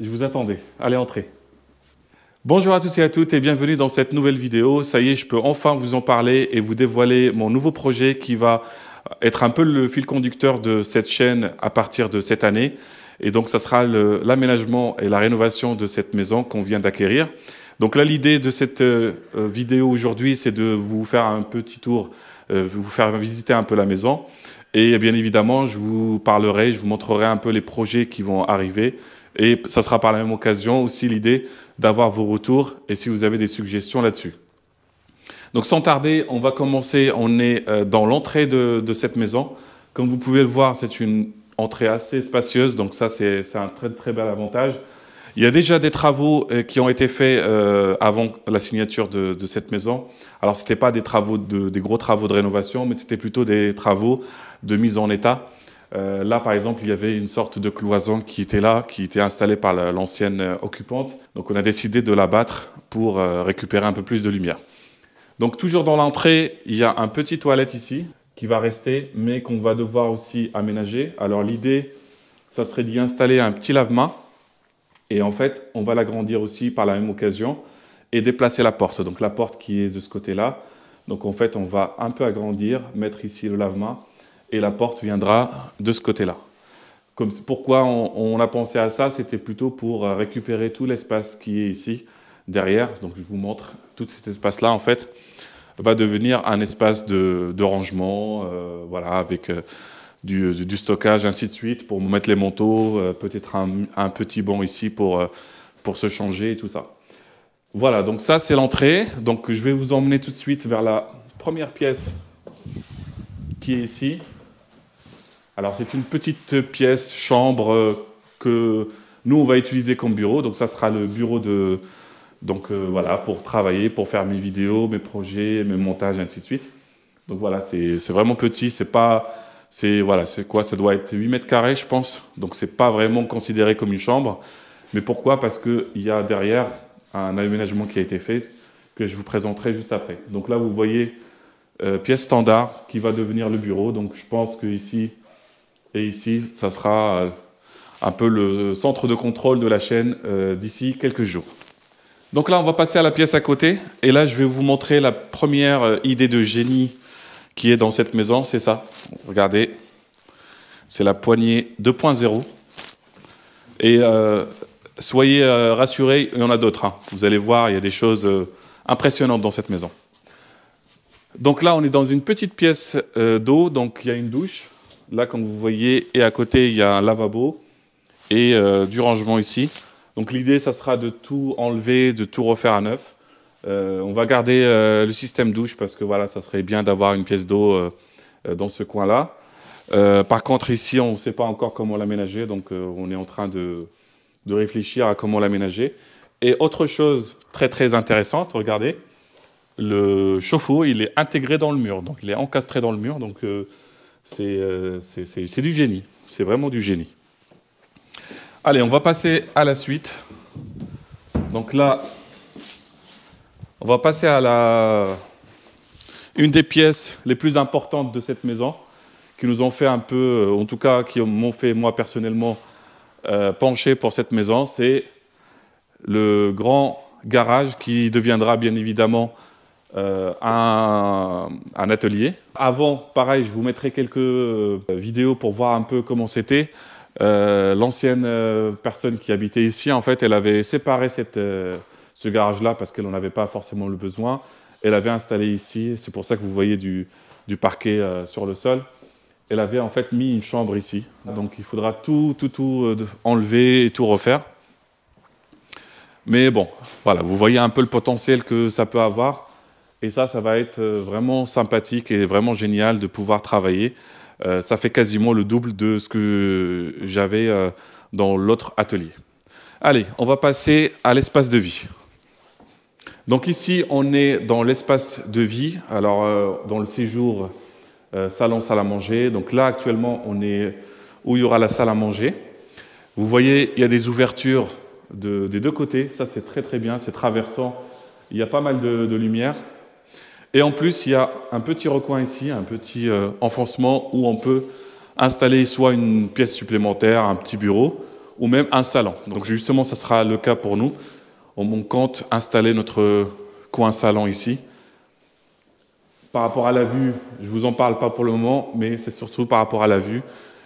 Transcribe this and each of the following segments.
Je vous attendais. Allez, entrez. Bonjour à tous et à toutes et bienvenue dans cette nouvelle vidéo. Ça y est, je peux enfin vous en parler et vous dévoiler mon nouveau projet qui va être un peu le fil conducteur de cette chaîne à partir de cette année. Et donc, ça sera l'aménagement et la rénovation de cette maison qu'on vient d'acquérir. Donc là, l'idée de cette vidéo aujourd'hui, c'est de vous faire un petit tour, vous faire visiter un peu la maison. Et bien évidemment, je vous parlerai, je vous montrerai un peu les projets qui vont arriver. Et ça sera par la même occasion aussi l'idée d'avoir vos retours et si vous avez des suggestions là-dessus. Donc sans tarder, on va commencer. On est dans l'entrée de cette maison. Comme vous pouvez le voir, c'est une entrée assez spacieuse. Donc ça, c'est un très très bel avantage. Il y a déjà des travaux qui ont été faits avant la signature de cette maison. Alors, ce n'était pas des gros travaux de rénovation, mais c'était plutôt des travaux de mise en état. Là, par exemple, il y avait une sorte de cloison qui était là, qui était installée par l'ancienne occupante. Donc, on a décidé de l'abattre pour récupérer un peu plus de lumière. Donc, toujours dans l'entrée, il y a un petit toilette ici qui va rester, mais qu'on va devoir aussi aménager. Alors, l'idée, ça serait d'y installer un petit lave-mains. Et en fait, on va l'agrandir aussi par la même occasion et déplacer la porte. Donc, la porte qui est de ce côté-là. Donc, en fait, on va un peu agrandir, mettre ici le lave-mains. Et la porte viendra de ce côté-là. Pourquoi on a pensé à ça? C'était plutôt pour récupérer tout l'espace qui est ici, derrière. Donc, je vous montre tout cet espace-là, en fait, va devenir un espace de rangement, voilà, avec du stockage, ainsi de suite, pour mettre les manteaux, peut-être un petit banc ici pour se changer et tout ça. Voilà, donc ça, c'est l'entrée. Donc, je vais vous emmener tout de suite vers la première pièce qui est ici. Alors, c'est une petite pièce, chambre, que nous, on va utiliser comme bureau. Donc, ça sera le bureau voilà, pour travailler, pour faire mes vidéos, mes projets, mes montages, ainsi de suite. Donc, voilà, c'est vraiment petit. Voilà, c'est quoi? Ça doit être 8 mètres carrés, je pense. Donc, c'est pas vraiment considéré comme une chambre. Mais pourquoi? Parce qu'il y a derrière un aménagement qui a été fait que je vous présenterai juste après. Donc là, vous voyez pièce standard qui va devenir le bureau. Donc, je pense que ici et ici, ça sera un peu le centre de contrôle de la chaîne d'ici quelques jours. Donc là, on va passer à la pièce à côté. Et là, je vais vous montrer la première idée de génie qui est dans cette maison. C'est ça. Regardez. C'est la poignée 2.0. Et soyez rassurés, il y en a d'autres. Hein. Vous allez voir, il y a des choses impressionnantes dans cette maison. Donc là, on est dans une petite pièce d'eau. Donc, il y a une douche. Là, comme vous voyez, et à côté, il y a un lavabo et du rangement ici. Donc l'idée, ça sera de tout enlever, de tout refaire à neuf. On va garder le système douche parce que voilà, ça serait bien d'avoir une pièce d'eau dans ce coin-là. Par contre, ici, on ne sait pas encore comment l'aménager, donc on est en train de réfléchir à comment l'aménager. Et autre chose très très intéressante, regardez, le chauffe-eau, il est intégré dans le mur, donc il est encastré dans le mur, donc c'est du génie, c'est vraiment du génie. Allez, on va passer à la suite. Donc là, on va passer à une des pièces les plus importantes de cette maison, qui nous ont fait un peu, en tout cas, qui m'ont fait, moi, personnellement, pencher pour cette maison. C'est le grand garage qui deviendra, bien évidemment, un atelier. Avant, pareil, je vous mettrai quelques vidéos pour voir un peu comment c'était. L'ancienne personne qui habitait ici, en fait, elle avait séparé ce garage-là parce qu'elle n'en avait pas forcément le besoin. Elle avait installé ici, c'est pour ça que vous voyez du parquet sur le sol. Elle avait en fait mis une chambre ici. Donc il faudra tout enlever et tout refaire. Mais bon, voilà, vous voyez un peu le potentiel que ça peut avoir. Et ça va être vraiment sympathique et vraiment génial de pouvoir travailler. Ça fait quasiment le double de ce que j'avais dans l'autre atelier. Allez, on va passer à l'espace de vie. Donc ici, on est dans l'espace de vie. Alors, dans le séjour salon, salle à manger. Donc là, actuellement, on est où il y aura la salle à manger. Vous voyez, il y a des ouvertures des deux côtés. Ça, c'est très, très bien. C'est traversant. Il y a pas mal de lumière. Et en plus, il y a un petit recoin ici, un petit enfoncement où on peut installer soit une pièce supplémentaire, un petit bureau, ou même un salon. Donc justement, ça sera le cas pour nous. On compte installer notre coin salon ici. Par rapport à la vue, je ne vous en parle pas pour le moment, mais c'est surtout par rapport à la vue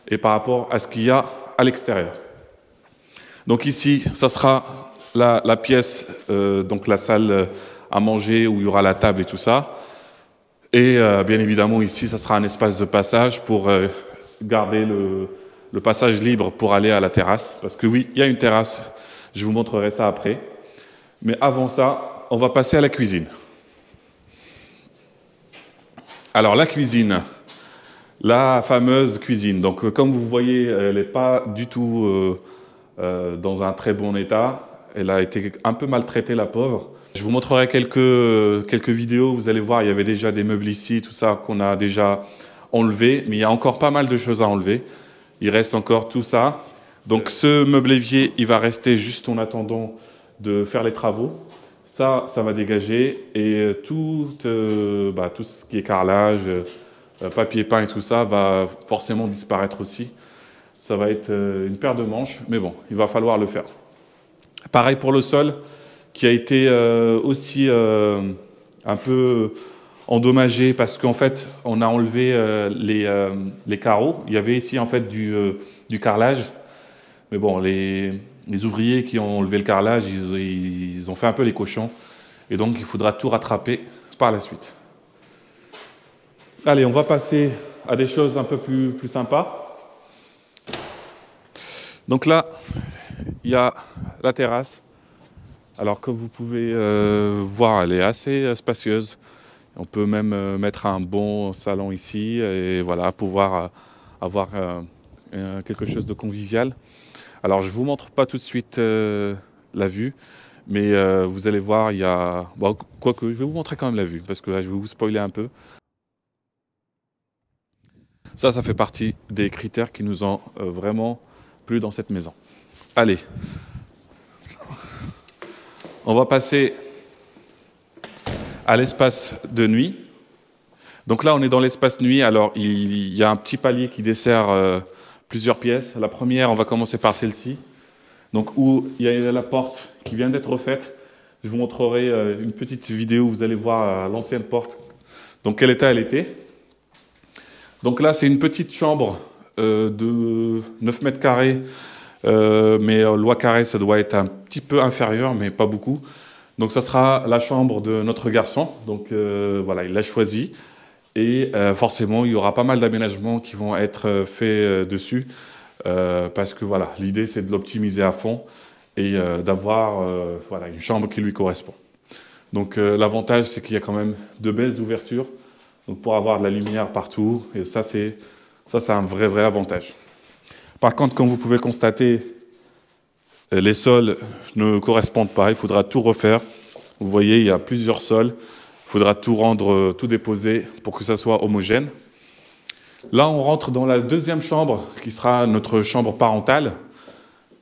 et par rapport à ce qu'il y a à l'extérieur. Donc ici, ça sera la pièce, donc la salle à manger où il y aura la table et tout ça. Et bien évidemment, ici, ça sera un espace de passage pour garder le passage libre pour aller à la terrasse. Parce que oui, il y a une terrasse, je vous montrerai ça après. Mais avant ça, on va passer à la cuisine. Alors la cuisine, la fameuse cuisine. Donc comme vous voyez, elle n'est pas du tout dans un très bon état. Elle a été un peu maltraitée, la pauvre. Je vous montrerai quelques vidéos. Vous allez voir, il y avait déjà des meubles ici, tout ça qu'on a déjà enlevé. Mais il y a encore pas mal de choses à enlever. Il reste encore tout ça. Donc ce meuble évier, il va rester juste en attendant de faire les travaux. Ça va dégager. Et tout ce qui est carrelage, papier peint et tout ça va forcément disparaître aussi. Ça va être une paire de manches, mais bon, il va falloir le faire. Pareil pour le sol, qui a été aussi un peu endommagé parce qu'en fait, on a enlevé les carreaux. Il y avait ici en fait du carrelage, mais bon, les ouvriers qui ont enlevé le carrelage, ils ont fait un peu les cochons, et donc il faudra tout rattraper par la suite. Allez, on va passer à des choses un peu plus sympas. Donc là, il y a la terrasse. Alors comme vous pouvez voir, elle est assez spacieuse. On peut même mettre un bon salon ici et voilà, pouvoir avoir quelque chose de convivial. Alors je ne vous montre pas tout de suite la vue, mais vous allez voir, il y a... Bon, quoique, je vais vous montrer quand même la vue, parce que là, je vais vous spoiler un peu. Ça fait partie des critères qui nous ont vraiment plu dans cette maison. Allez, on va passer à l'espace de nuit. Donc là, on est dans l'espace nuit. Alors, il y a un petit palier qui dessert plusieurs pièces. La première, on va commencer par celle-ci. Donc, où il y a la porte qui vient d'être refaite. Je vous montrerai une petite vidéo où vous allez voir l'ancienne porte. Donc, quel état elle était. Donc là, c'est une petite chambre de 9 mètres carrés. Mais loi carré, ça doit être un petit peu inférieur, mais pas beaucoup. Donc ça sera la chambre de notre garçon. Donc voilà, il l'a choisi. Et forcément, il y aura pas mal d'aménagements qui vont être faits dessus. Parce que voilà, l'idée, c'est de l'optimiser à fond et d'avoir voilà, une chambre qui lui correspond. Donc l'avantage, c'est qu'il y a quand même de belles ouvertures donc, pour avoir de la lumière partout. Et ça, c'est un vrai avantage. Par contre, comme vous pouvez constater, les sols ne correspondent pas. Il faudra tout refaire. Vous voyez, il y a plusieurs sols. Il faudra tout rendre, tout déposer pour que ça soit homogène. Là, on rentre dans la deuxième chambre, qui sera notre chambre parentale.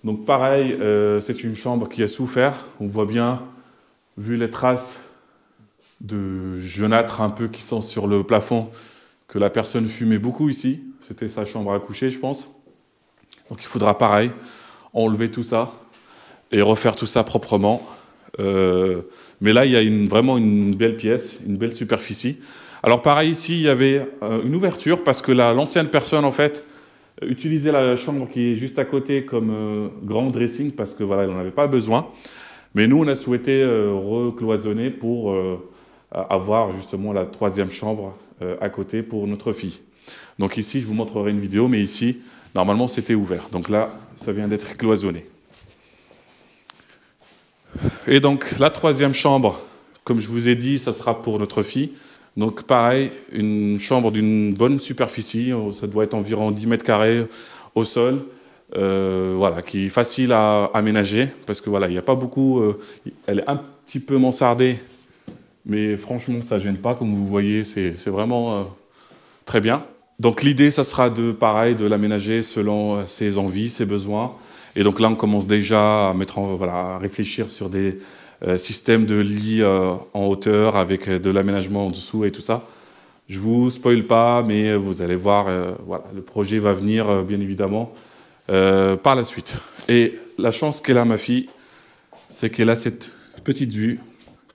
Donc pareil, c'est une chambre qui a souffert. On voit bien, vu les traces de jaunâtre un peu qui sont sur le plafond, que la personne fumait beaucoup ici. C'était sa chambre à coucher, je pense. Donc il faudra pareil, enlever tout ça et refaire tout ça proprement. Mais là, il y a vraiment une belle pièce, une belle superficie. Alors pareil, ici, il y avait une ouverture parce que l'ancienne personne, en fait, utilisait la chambre qui est juste à côté comme grand dressing parce que voilà, elle n'en avait pas besoin. Mais nous, on a souhaité recloisonner pour avoir justement la troisième chambre à côté pour notre fille. Donc ici, je vous montrerai une vidéo, mais ici, normalement, c'était ouvert. Donc là, ça vient d'être cloisonné. Et donc, la troisième chambre, comme je vous ai dit, ça sera pour notre fille. Donc pareil, une chambre d'une bonne superficie, ça doit être environ 10 mètres carrés au sol, voilà, qui est facile à aménager, parce que voilà, il n'y a pas beaucoup, elle est un petit peu mansardée, mais franchement, ça ne gêne pas, comme vous voyez, c'est vraiment très bien. Donc l'idée, ça sera de l'aménager selon ses envies, ses besoins. Et donc là, on commence déjà à à réfléchir sur des systèmes de lits en hauteur avec de l'aménagement en dessous et tout ça. Je vous spoil pas, mais vous allez voir, voilà, le projet va venir bien évidemment. par la suite. Et la chance qu'elle a, ma fille, c'est qu'elle a cette petite vue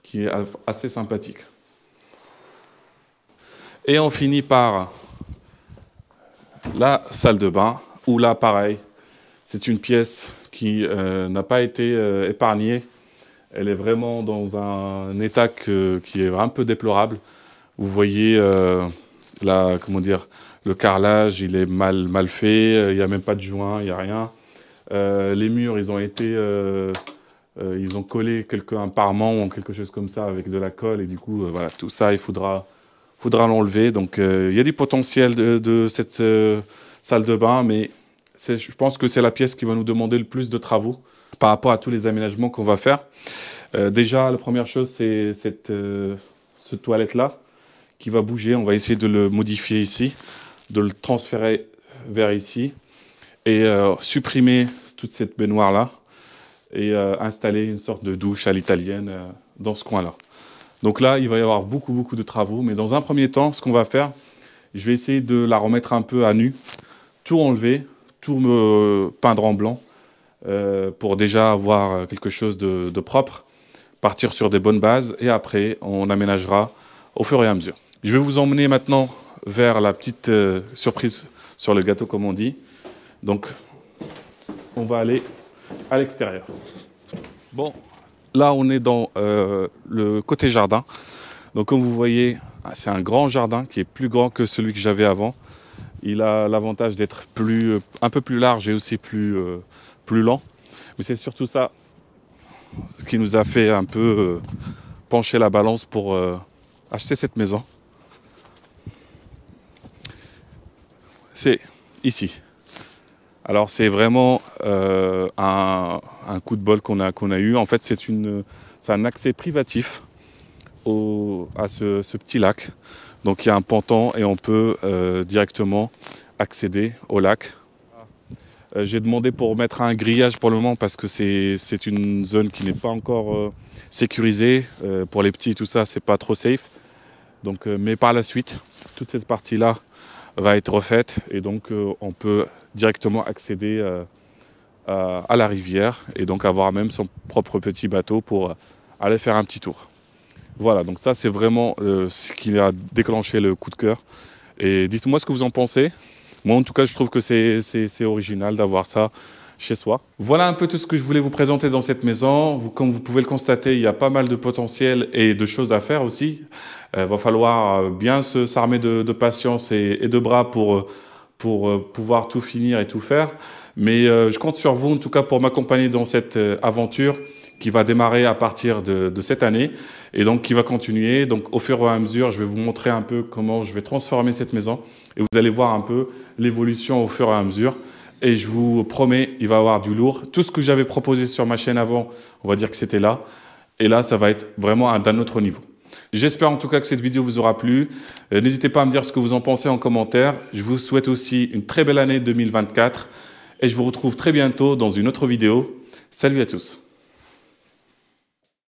qui est assez sympathique. Et on finit par la salle de bain, où là, pareil, c'est une pièce qui n'a pas été épargnée. Elle est vraiment dans un état qui est un peu déplorable. Vous voyez, comment dire, le carrelage, il est mal fait, il n'y a même pas de joint, il n'y a rien. Les murs, ils ont été... ils ont collé un parement ou quelque chose comme ça avec de la colle. Et du coup, voilà, tout ça, il faudra l'enlever. Donc, il y a du potentiel de cette salle de bain, mais je pense que c'est la pièce qui va nous demander le plus de travaux par rapport à tous les aménagements qu'on va faire. Déjà, la première chose, c'est cette toilette-là qui va bouger. On va essayer de le modifier ici, de le transférer vers ici et supprimer toute cette baignoire-là et installer une sorte de douche à l'italienne dans ce coin-là. Donc là, il va y avoir beaucoup de travaux. Mais dans un premier temps, ce qu'on va faire, je vais essayer de la remettre un peu à nu, tout enlever, tout me peindre en blanc pour déjà avoir quelque chose de propre, partir sur des bonnes bases et après, on aménagera au fur et à mesure. Je vais vous emmener maintenant vers la petite surprise sur le gâteau, comme on dit. Donc, on va aller à l'extérieur. Bon, là, on est dans le côté jardin. Donc, comme vous voyez, c'est un grand jardin qui est plus grand que celui que j'avais avant. Il a l'avantage d'être un peu plus large et aussi plus lent. Mais c'est surtout ça ce qui nous a fait un peu pencher la balance pour acheter cette maison. C'est ici. Alors c'est vraiment un coup de bol qu'on a eu. En fait, c'est un accès privatif à ce petit lac. Donc il y a un ponton et on peut directement accéder au lac. J'ai demandé pour mettre un grillage pour le moment parce que c'est une zone qui n'est pas encore sécurisée. Pour les petits, tout ça, c'est pas trop safe. Donc, mais par la suite, toute cette partie-là va être refaite et donc on peut directement accéder à la rivière et donc avoir même son propre petit bateau pour aller faire un petit tour. Voilà, donc ça c'est vraiment ce qui a déclenché le coup de cœur. Et dites-moi ce que vous en pensez. Moi en tout cas je trouve que c'est original d'avoir ça chez soi. Voilà un peu tout ce que je voulais vous présenter dans cette maison. Comme vous pouvez le constater, il y a pas mal de potentiel et de choses à faire aussi. Va falloir bien s'armer de patience et de bras pour pouvoir tout finir et tout faire. Mais je compte sur vous en tout cas pour m'accompagner dans cette aventure qui va démarrer à partir de cette année et donc qui va continuer. Donc au fur et à mesure, je vais vous montrer un peu comment je vais transformer cette maison et vous allez voir un peu l'évolution au fur et à mesure. Et je vous promets, il va y avoir du lourd. Tout ce que j'avais proposé sur ma chaîne avant, on va dire que c'était là. Et là, ça va être vraiment d'un autre niveau. J'espère en tout cas que cette vidéo vous aura plu. N'hésitez pas à me dire ce que vous en pensez en commentaire. Je vous souhaite aussi une très belle année 2024. Et je vous retrouve très bientôt dans une autre vidéo. Salut à tous.